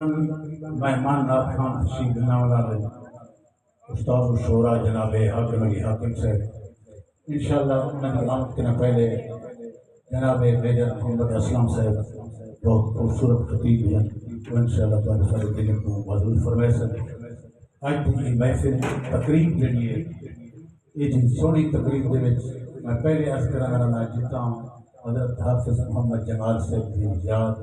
मेहमान नाथ खान तशरीफ बनाने वाले उस्ताद शोरा जनाब हाकिम अली हाकिम साहब इंशाअल्लाह उन्होंने आमद के पहले जनाब मेजर मोहम्मद असलम साहब बहुत खूबसूरत खतीब हैं वो इंशाअल्लाह तुहाडे सारे दिल को मजबूत फरमाए सन। अज की महफिल तकरीब जी है ये जी सोहनी तकरीब के मैं पहले अर्ज करा मेरा नाम जिता हजरत हाफिज मोहम्मद जमाल साहब की याद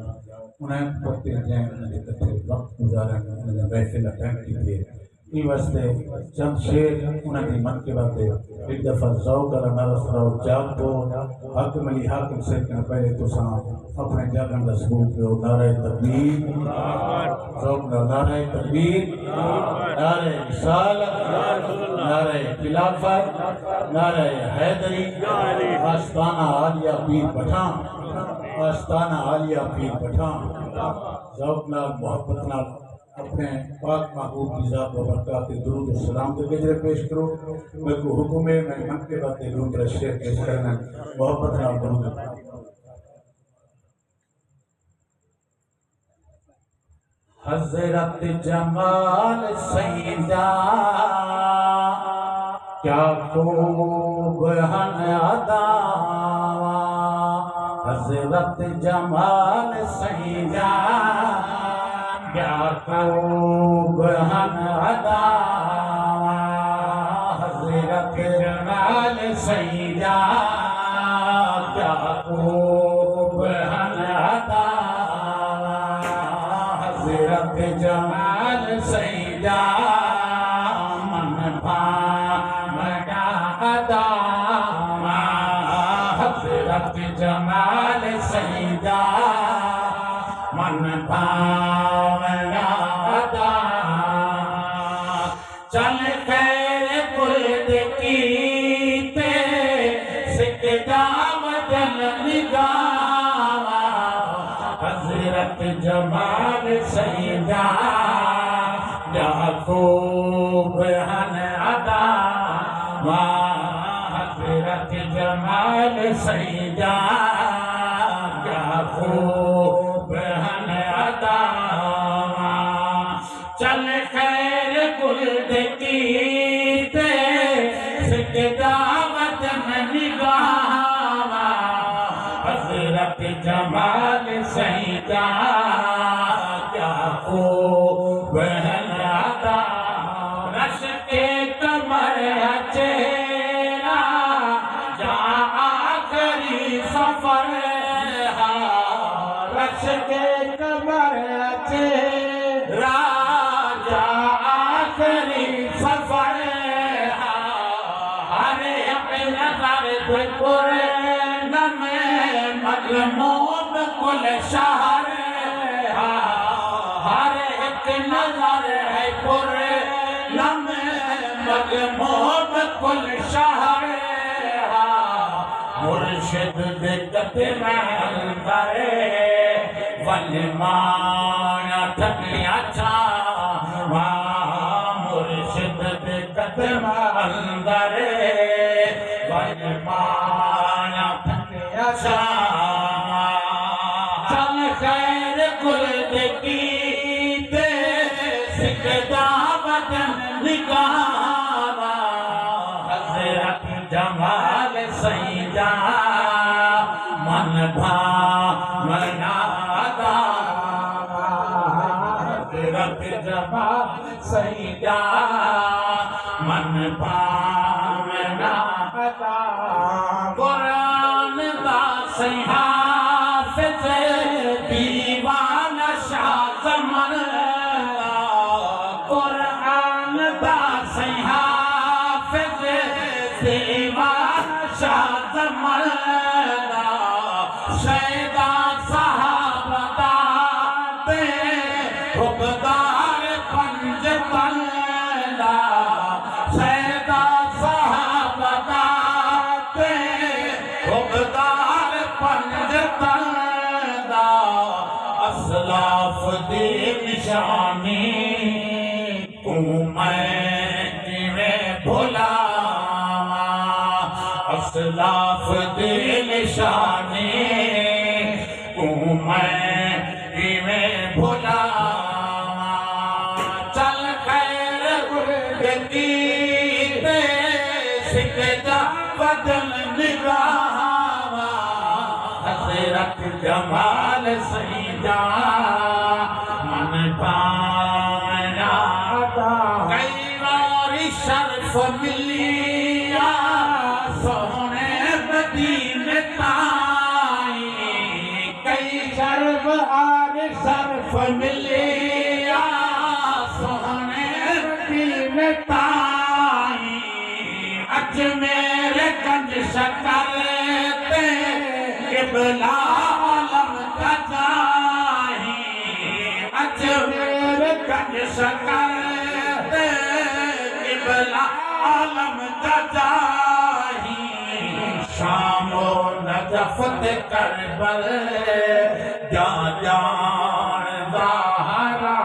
उन्हें पत्ते जैन उन्हें कथे वक्त गुजारा उन्हें महफिल अटेंड की थी इस वास्ते चंद शेर उन्हें मन के बातें एक दफ़ा ज़ौक़ वाला नारा सुनाओ जाग दो हाकिम अली हाकिम से पहले तुसा अपने जागन का सबूत दो नारे तकबीर ज़ौक़ दा नारे तकबीर नारे रिसालत नारे खिलाफत नारे हैदरी आस्ताना आलिया पीर पठान आस्ताना आलिया पीर पठान ज़ौक़ नाल मोहब्बत नाल अपने पाक महबूब की ज़ात व बरकात दुरूद और सलाम के गजरे पेश करो। मेरे को हुक्म है मैं मन के बातें दुरूद शेर पेश करना मोहब्बत नाल दुरूद। हज़रत जमाल सैयदा क्या खूब हन अदा हज़रत जमाल सैयदा क्या खूब हन अदा हज़रत जमाल सैयदा क्या खूब हन अदा हज़रत जमाल सैयदा मन भावना अदा हज़रत जमाल सैयदा मन भावना अदा चल खैर कुर्द कीते सिकदा वदन निगावा हज़रत जमाल सैयदा क्या खूब हन अदा हज़रत जमाल सैयदा क्या खूब हन अदा चल खैर कुर्द कीते सिकदा वतन निगावा हज़रत जमाल सैयदा क्या खूब हन अदा रश के कमर चेहरा जा आखिरी सफर रश के कमर चेहरा जा आखिरी सफर हरे अपना नजर पुरे नमे मजमूब कुल शहर हर एक नजर है पुरे नमे मजमूब कुल शहर मुर्शिद दे कदम अंदरे वलमाना थकिया छा मुर्शिद दे कदम अंदरे वलमाना थकिया छा चल खैर कुर्द कीते सिकदा वतन निगावा हज़रत जमाल सैयदा मन भावना अदा हज़रत जमाल सैयदा मन भावना अदा कुरान दा हाफ़िज़ दीवाना शाह ज़मान कुरान दा हाफ़िज़ दीवाना शाह ज़मान सैयदा साहबदा ते हुबदार पंज तंदा सैयदा साहबदा ते हुबदार पंज तंदा असलाफ दी निशानी तू मैं किवें भुलावा असलाफ दी निशानी तू मैं किवें भुला बदन निगावा हज़रत जमाल सईदा मन पाया कई बारी शर्फ मिलिया सोने मदीने ताई कई शर्फ आर शर्फ मिलिया सोने मदीने ताई अजमेर गंज शकरते किबला आलम का जाही अजमेर गंज शकरते किबला आलम का जाही शामो नजफ ते करबल जा जान ज़ाहरा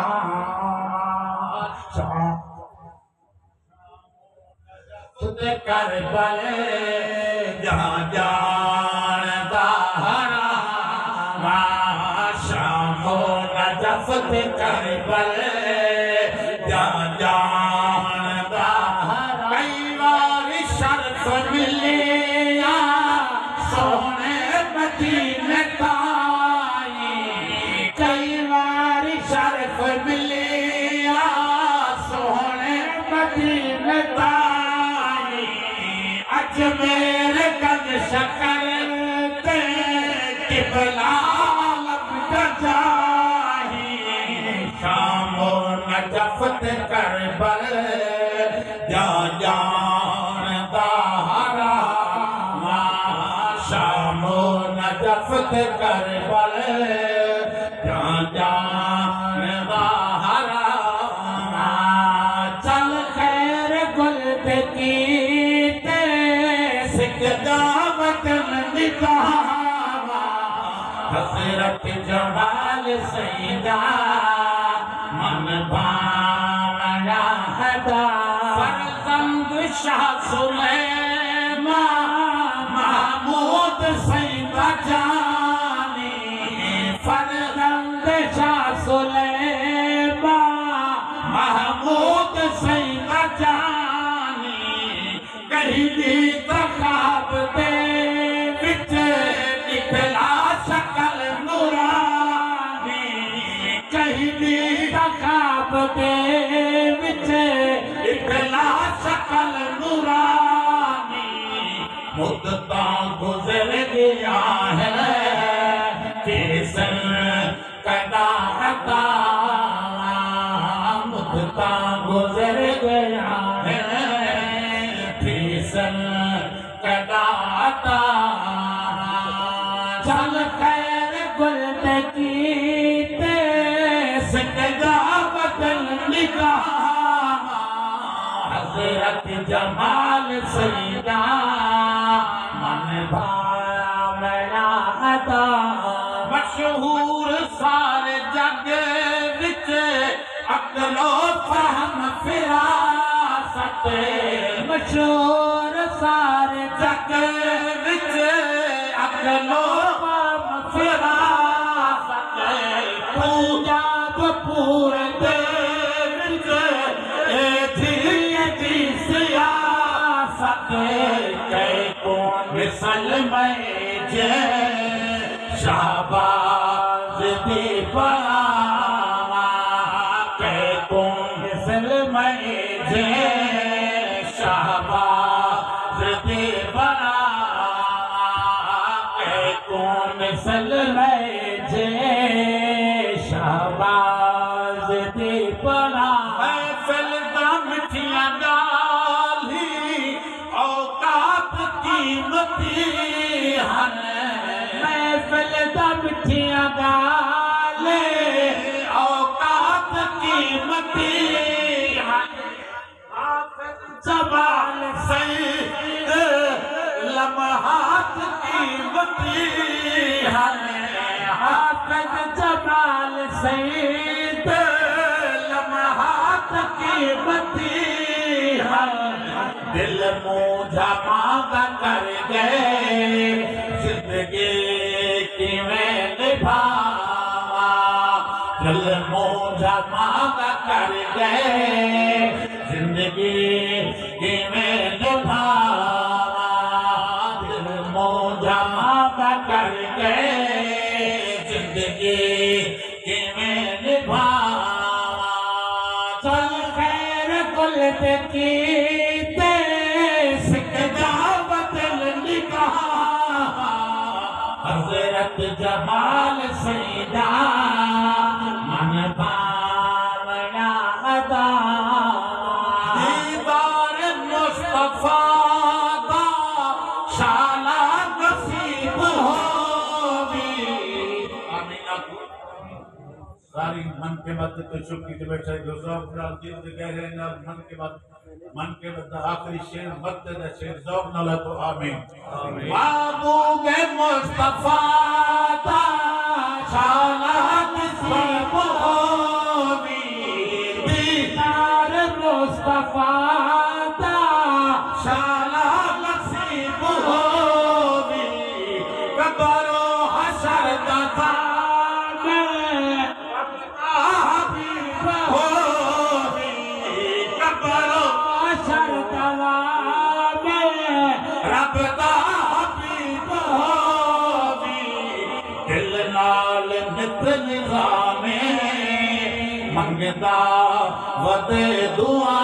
ते करबल जा जान ज़ाहरा शामो नजफ ते करबल जा जान ज़ाहरा कई बारी शर्फ मिलिया सोने मदीने ताई कई बारी शर्फ मिलिया सोने मदीने ताई अजमेर गंज शकरते किबला आलम का जाही शामो नजफ ते करबल जा जान ज़ाहरा शामो नजफ ते करबल जा जान ज़ाहरा चल खैर गुल पे कीते सिकदा वतन निगावा हज़रत जमाल सईदा मन भावना हदा फरजंद शाह सुलेमान महमूद सईदा जानी फरजंद शाह सुलेमान महमूद सईदा जानी कहीं दी तखाब दे विच निकला शकल नूरानी कहीं दी तखाब दे विच निकला शकल नूरानी मुद्दता गुजर गया है किसन कदा हता मुद्दता गुजर गया है किसन कदा हता चल खैर गुल पे कीते सिकदा बदन निगाहा हज़रत जमाल सईदा मन भावना अदा मशहूर सारे जग विच अकलो फहम फिरासत मशहूर सारे जग विच अकलो फहम फिरासत पूजा पूरे दे विच एथी सियासत कई कौन मिसल में जे शाहबाज दी बलावा कई कौन मिसल में जे शाहबाज दी बलावा कई कौन मिसल में जे शाहबाज दी बलावा फैलदा मिठियां गाली औकात कीमती हन महफिल दा मिठियां गाले औकात कीमती हन जमाल सईद लम्हात कीमती हन हाफिज जमाल सईद लम्हात कीमती हन दिल मुझा मांगा कर गए जिंदगी किवें निभावा दिल मुझा मांगा कर गए जिंदगी किवें निभावा गलत की ते सकदा बदल निकाह हजरत जमाल सैदा मन भावना अदा दीदार मुस्तफा दा शाला नसीब होवी आमीन। सारी मन के मत तो शुक्र के बैठे जो सब नाल दिल दे गहरे नाल मन के मत आखिरी शेर मत दा शेर जौब नाल तो आमीन। महबूब मुस्तफा दा शाला नसीब होवी दीदार मुस्तफा दा शाला नसीब होवी कब्रो हशर दा मंगदा वदे दुआ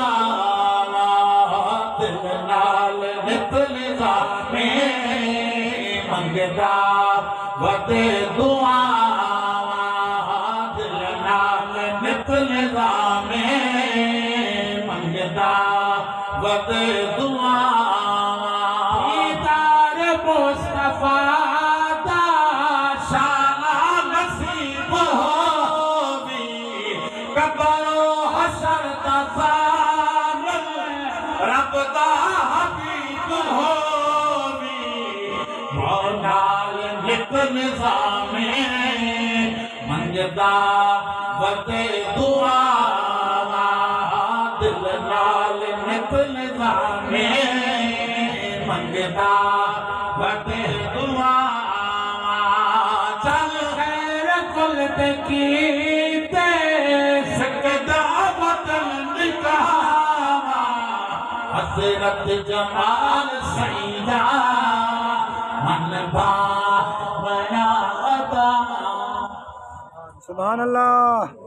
दिल नाल नित निज़ामे मंगदा वदे दुआ दिल नाल नित निज़ामे मंगदा वदे दुआ दीदार मुस्तफा दा शाला नसीब होवी कब्रो हशर दा ज़ामन रब दा हबीब होवी मौलाल नित निज़ामे मंगदा वदे दुआ दिल नाल नित निज़ामे मंगदा वदे दुआ चल खैर कुल ते कीते सकदा बदल निकाह हजरत जमाल सैदा मन भावना अदा। सुभान अल्लाह।